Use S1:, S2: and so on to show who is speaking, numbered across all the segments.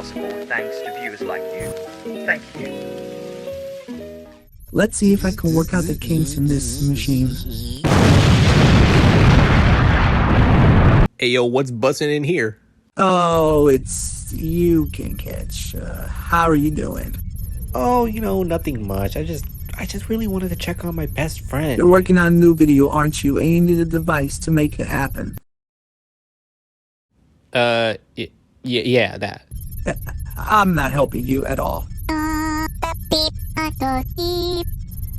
S1: possible thanks to viewers like you. Thank you.
S2: Let's see if I can work out the kinks in this machine.
S3: Hey yo, what's busting in here?
S2: Oh, it's you, King Catch. How are you doing?
S3: Oh, nothing much. I just really wanted to check on my best friend.
S2: You're working on a new video, aren't you? And you need a device to make it happen.
S3: Yeah, that.
S2: I'm not helping you at all.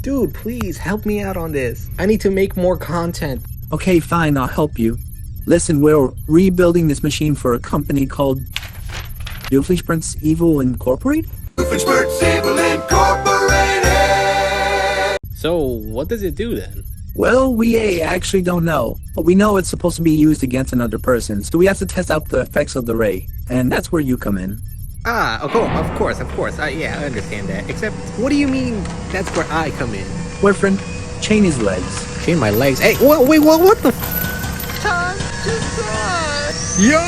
S3: Dude, please help me out on this. I need to make more content.
S2: Okay, fine, I'll help you. Listen, we're rebuilding this machine for a company called Doofenshmirtz Evil Incorporated?
S4: Doofenshmirtz Evil Incorporated!
S3: So, what does it do then?
S2: Well, we actually don't know, but we know it's supposed to be used against another person, so we have to test out the effects of the ray, and that's where you come in.
S3: Of course. Yeah, I understand that. Except, what do you mean that's where I come in?
S2: Boyfriend, chain his legs.
S3: Chain my legs? Hey, wait, what the
S4: Time to die!
S3: Yo!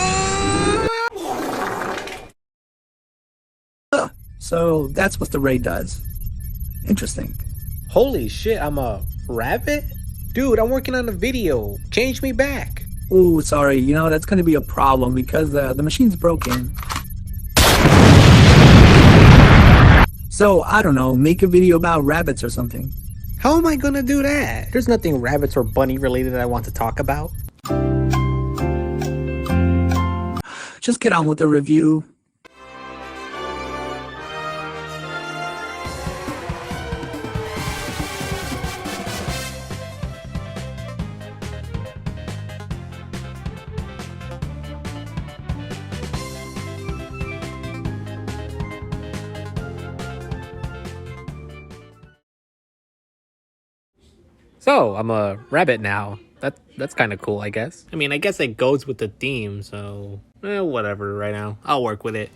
S2: So that's what the ray does. Interesting.
S3: Holy shit, I'm a rabbit? Dude, I'm working on a video. Change me back.
S2: Ooh, sorry, that's gonna be a problem because the machine's broken. So, I don't know, make a video about rabbits or something.
S3: How am I gonna do that? There's nothing rabbits or bunny related that I want to talk about.
S2: Just get on with the review.
S3: So, I'm a rabbit now. That's kind of cool, I guess. I mean, I guess it goes with the theme, so... whatever right now. I'll work with it.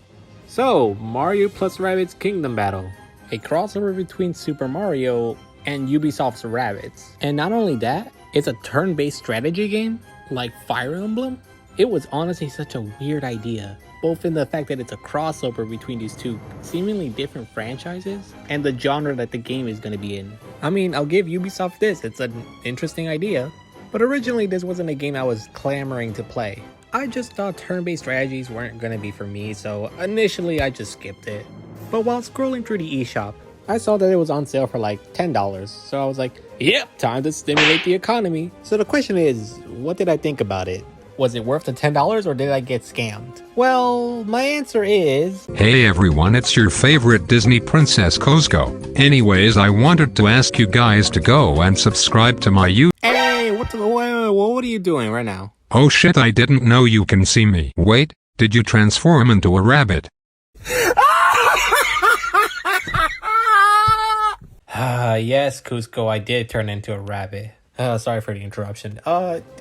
S3: So, Mario plus Rabbids Kingdom Battle. A crossover between Super Mario and Ubisoft's Rabbids. And not only that, it's a turn-based strategy game, like Fire Emblem. It was honestly such a weird idea, both in the fact that it's a crossover between these two seemingly different franchises, and the genre that the game is going to be in. I mean, I'll give Ubisoft this, it's an interesting idea, but originally this wasn't a game I was clamoring to play. I just thought turn-based strategies weren't going to be for me, so initially I just skipped it. But while scrolling through the eShop, I saw that it was on sale for like $10, so I was like, yep, time to stimulate the economy. So the question is, what did I think about it? Was it worth the $10 or did I get scammed? Well, my answer is...
S5: Hey everyone, it's your favorite Disney princess Kuzco. Anyways, I wanted to ask you guys to go and subscribe to my
S3: Hey, what are you doing right now?
S5: Oh shit, I didn't know you can see me. Wait, did you transform into a rabbit?
S3: Yes, Kuzco, I did turn into a rabbit. Sorry for the interruption.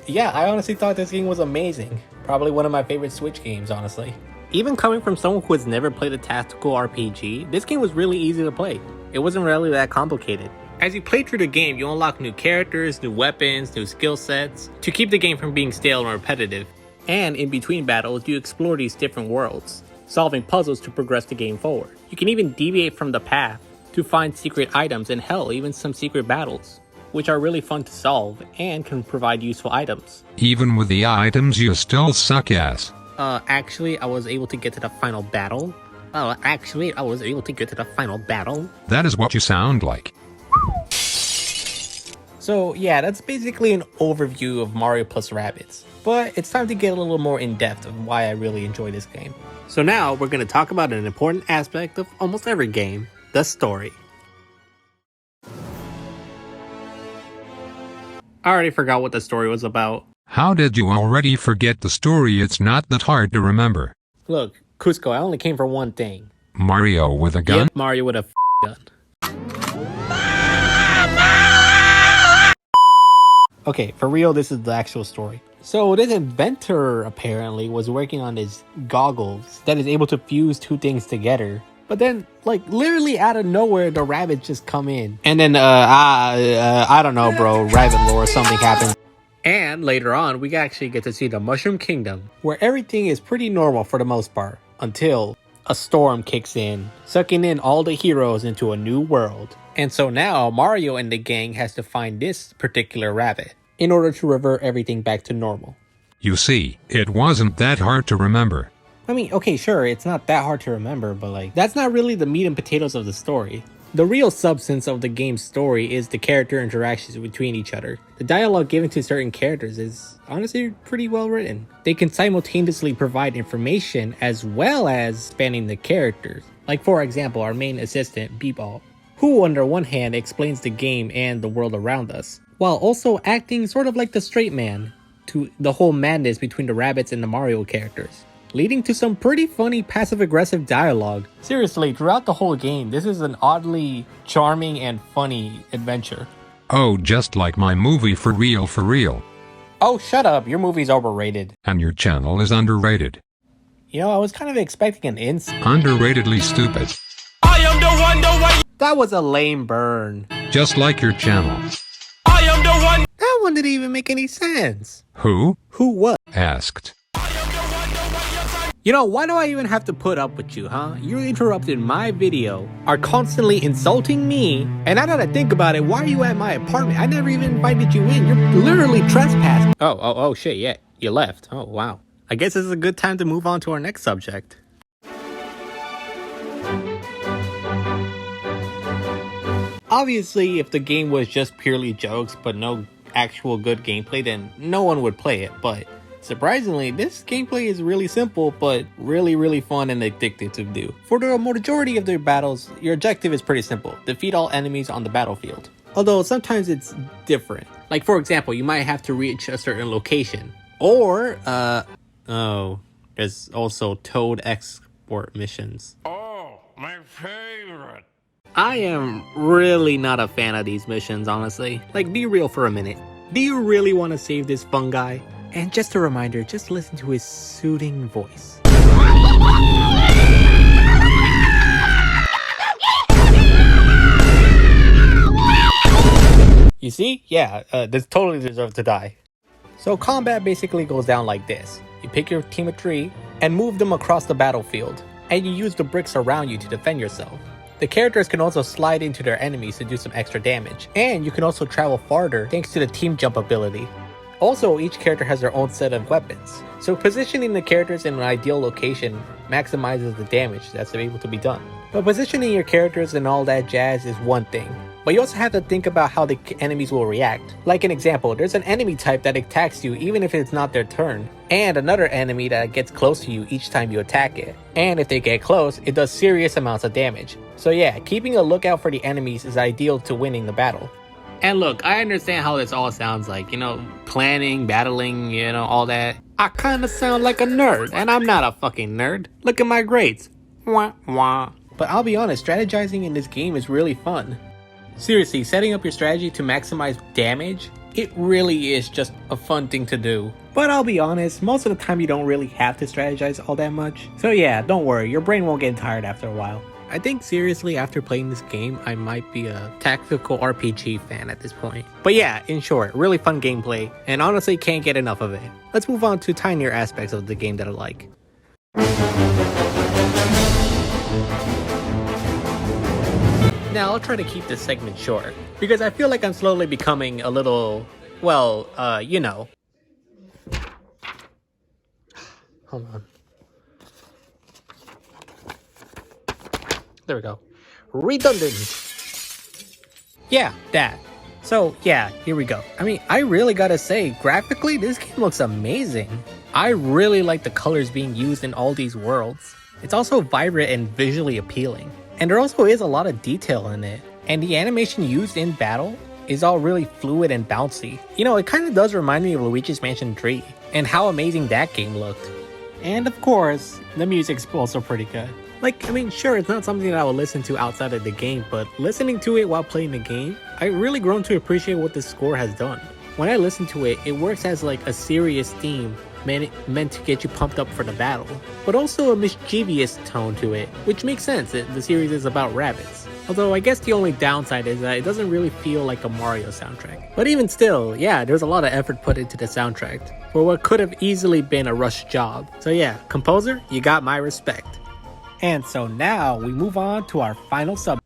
S3: Yeah, I honestly thought this game was amazing. Probably one of my favorite Switch games, honestly. Even coming from someone who has never played a tactical RPG, this game was really easy to play. It wasn't really that complicated. As you play through the game, you unlock new characters, new weapons, new skill sets, to keep the game from being stale and repetitive. And in between battles, you explore these different worlds, solving puzzles to progress the game forward. You can even deviate from the path to find secret items and hell, even some secret battles, which are really fun to solve and can provide useful items.
S5: Even with the items you still suck ass.
S3: Actually, I was able to get to the final battle.
S5: That is what you sound like.
S3: So yeah, that's basically an overview of Mario plus Rabbids. But it's time to get a little more in depth of why I really enjoy this game. So now we're going to talk about an important aspect of almost every game, the story. I already forgot what the story was about.
S5: How did you already forget the story? It's not that hard to remember.
S3: Look, Kuzco, I only came for one thing.
S5: Mario with a gun?
S3: Yep, Mario with a gun. Okay, for real, this is the actual story. So this inventor apparently was working on his goggles that is able to fuse two things together. But then, like, literally out of nowhere, the rabbits just come in. And then, I don't know, bro, rabbit lore, something happened. And later on, we actually get to see the Mushroom Kingdom, where everything is pretty normal for the most part, until a storm kicks in, sucking in all the heroes into a new world. And so now Mario and the gang has to find this particular rabbit in order to revert everything back to normal.
S5: You see, it wasn't that hard to remember.
S3: I mean, okay, sure, it's not that hard to remember, but like, that's not really the meat and potatoes of the story. The real substance of the game's story is the character interactions between each other. The dialogue given to certain characters is honestly pretty well written. They can simultaneously provide information as well as spanning the characters. Like for example, our main assistant, Beeball, who on the one hand explains the game and the world around us, while also acting sort of like the straight man to the whole madness between the rabbits and the Mario characters, leading to some pretty funny passive-aggressive dialogue. Seriously, throughout the whole game, this is an oddly charming and funny adventure.
S5: Oh, just like my movie For Real For Real.
S3: Oh, shut up, your movie's overrated.
S5: And your channel is underrated.
S3: You know, I was kind of expecting an insult.
S5: Underratedly stupid.
S4: I am the one, the way.
S3: That was a lame burn.
S5: Just like your channel.
S4: I am the one.
S3: That one didn't even make any sense.
S5: Who?
S3: Who what?
S5: Asked.
S3: You know, why do I even have to put up with you, huh? You interrupted my video, are constantly insulting me, and now that I think about it, why are you at my apartment? I never even invited you in. You're literally trespassing. Oh, shit, yeah, you left. Oh, wow. I guess this is a good time to move on to our next subject. Obviously, if the game was just purely jokes, but no actual good gameplay, then no one would play it, but surprisingly, this gameplay is really simple, but really fun and addictive to do. For the majority of their battles, your objective is pretty simple: defeat all enemies on the battlefield. Although sometimes it's different. Like for example, you might have to reach a certain location. Or, there's also Toad export missions.
S4: Oh, my favorite.
S3: I am really not a fan of these missions, honestly. Like, be real for a minute. Do you really want to save this fun guy? And just a reminder, just listen to his soothing voice. You see? Yeah, this totally deserves to die. So combat basically goes down like this. You pick your team of 3 and move them across the battlefield, and you use the bricks around you to defend yourself. The characters can also slide into their enemies to do some extra damage, and you can also travel farther thanks to the team jump ability. Also, each character has their own set of weapons, so positioning the characters in an ideal location maximizes the damage that's able to be done. But positioning your characters and all that jazz is one thing, but you also have to think about how the enemies will react. Like an example, there's an enemy type that attacks you even if it's not their turn, and another enemy that gets close to you each time you attack it. And if they get close, it does serious amounts of damage. So yeah, keeping a lookout for the enemies is ideal to winning the battle. And look, I understand how this all sounds like, planning, battling, all that. I kinda sound like a nerd, and I'm not a fucking nerd. Look at my grades. Wah wah. But I'll be honest, strategizing in this game is really fun. Seriously, setting up your strategy to maximize damage, it really is just a fun thing to do. But I'll be honest, most of the time you don't really have to strategize all that much. So yeah, don't worry, your brain won't get tired after a while. I think seriously, after playing this game, I might be a tactical RPG fan at this point. But yeah, in short, really fun gameplay, and honestly can't get enough of it. Let's move on to tinier aspects of the game that I like. Now, I'll try to keep this segment short, because I feel like I'm slowly becoming a little, well, Hold on. There we go. Redundant. Yeah, that. So, yeah, here we go. I mean, I really gotta say, graphically, this game looks amazing. I really like the colors being used in all these worlds. It's also vibrant and visually appealing. And there also is a lot of detail in it. And the animation used in battle is all really fluid and bouncy. It kind of does remind me of Luigi's Mansion 3 and how amazing that game looked. And of course, the music's also pretty good. Sure, it's not something that I would listen to outside of the game, but listening to it while playing the game, I've really grown to appreciate what the score has done. When I listen to it, it works as like a serious theme meant to get you pumped up for the battle, but also a mischievous tone to it, which makes sense. The series is about rabbits. Although I guess the only downside is that it doesn't really feel like a Mario soundtrack. But even still, yeah, there's a lot of effort put into the soundtrack for what could have easily been a rushed job. So yeah, composer, you got my respect. And so now we move on to our final sub.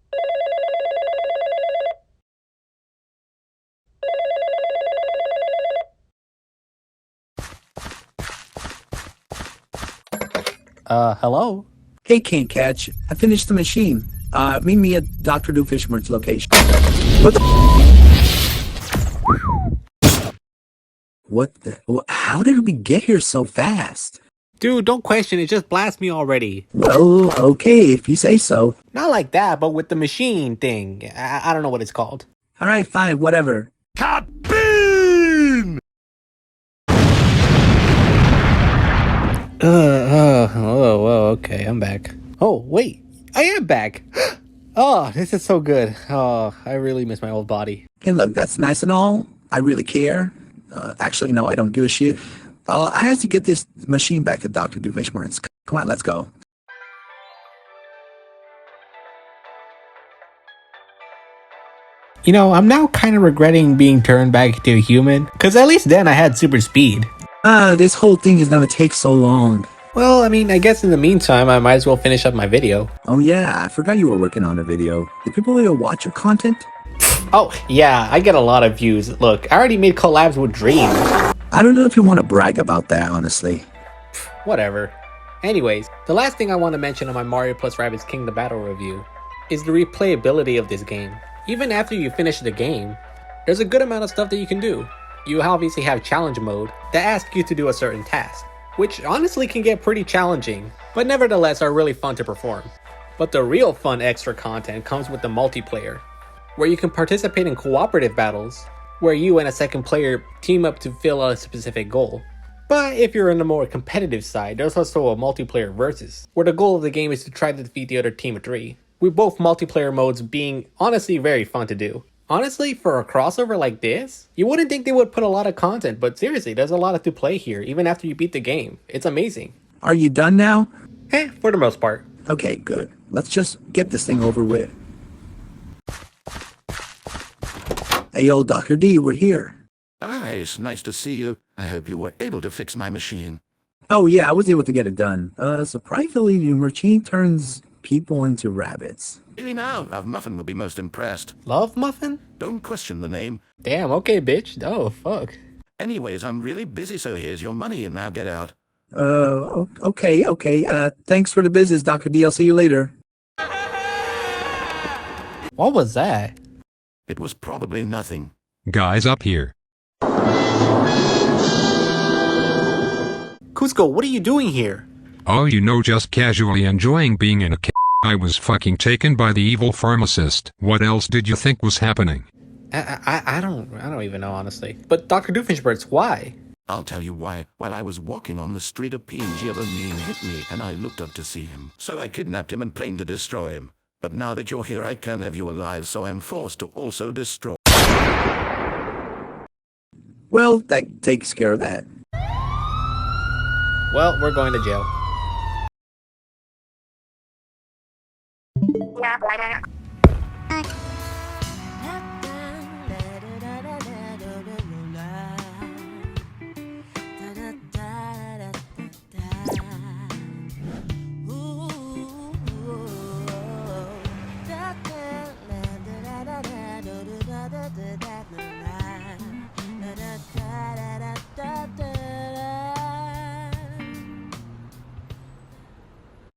S3: Hello?
S2: Hey, Can't Catch. I finished the machine. Meet me at Dr. Doofenshmirtz location. What the? How did we get here so fast?
S3: Dude, don't question it, just blast me already.
S2: Well, okay, if you say so.
S3: Not like that, but with the machine thing. I don't know what it's called.
S2: Alright, fine, whatever.
S4: Bean!
S3: Okay, I'm back. Oh, wait, I am back. Oh, this is so good. Oh, I really miss my old body.
S2: Hey, look, that's nice and all. I really care. Actually, no, I don't give a shit. I have to get this machine back at Dr. Doofenshmirtz. Come on, let's go.
S3: You know, I'm now kind of regretting being turned back into a human, because at least then I had super speed.
S2: This whole thing is gonna take so long.
S3: Well, I mean, I guess in the meantime, I might as well finish up my video.
S2: Oh yeah, I forgot you were working on a video. Did people even watch your content?
S3: Oh, yeah, I get a lot of views. Look, I already made collabs with Dream.
S2: I don't know if you want to brag about that, honestly.
S3: Whatever. Anyways, the last thing I want to mention on my Mario plus Rabbids Kingdom Battle review is the replayability of this game. Even after you finish the game, there's a good amount of stuff that you can do. You obviously have challenge mode that asks you to do a certain task, which honestly can get pretty challenging, but nevertheless are really fun to perform. But the real fun extra content comes with the multiplayer, where you can participate in cooperative battles, where you and a second player team up to fill a specific goal. But if you're in the more competitive side, there's also a multiplayer versus, where the goal of the game is to try to defeat the other team of 3, with both multiplayer modes being honestly very fun to do. Honestly, for a crossover like this, you wouldn't think they would put a lot of content, but seriously, there's a lot to play here, even after you beat the game. It's amazing.
S2: Are you done now?
S3: For the most part.
S2: Okay, good. Let's just get this thing over with. Hey, yo, Dr. D, we're here.
S6: Hi, it's nice to see you. I hope you were able to fix my machine.
S2: Oh, yeah, I was able to get it done. Surprisingly, the machine turns people into rabbits.
S6: Really now, Love Muffin will be most impressed.
S3: Love Muffin?
S6: Don't question the name.
S3: Damn, okay, bitch. Oh, fuck.
S6: Anyways, I'm really busy, so here's your money and now get out.
S2: Okay. Thanks for the business, Dr. D. I'll see you later.
S3: What was that?
S6: It was probably nothing.
S5: Guys up here.
S3: Kuzco, what are you doing here?
S5: Oh, you know, just casually enjoying being in a I was fucking taken by the evil pharmacist. What else did you think was happening?
S3: I don't even know, honestly. But Dr. Doofenshmirtz, why?
S6: I'll tell you why. While I was walking on the street, a PNG of a meme hit me, and I looked up to see him. So I kidnapped him and planned to destroy him. But now that you're here, I can't have you alive, so I'm forced to also destroy.
S2: Well, that takes care of that.
S3: Well, we're going to jail.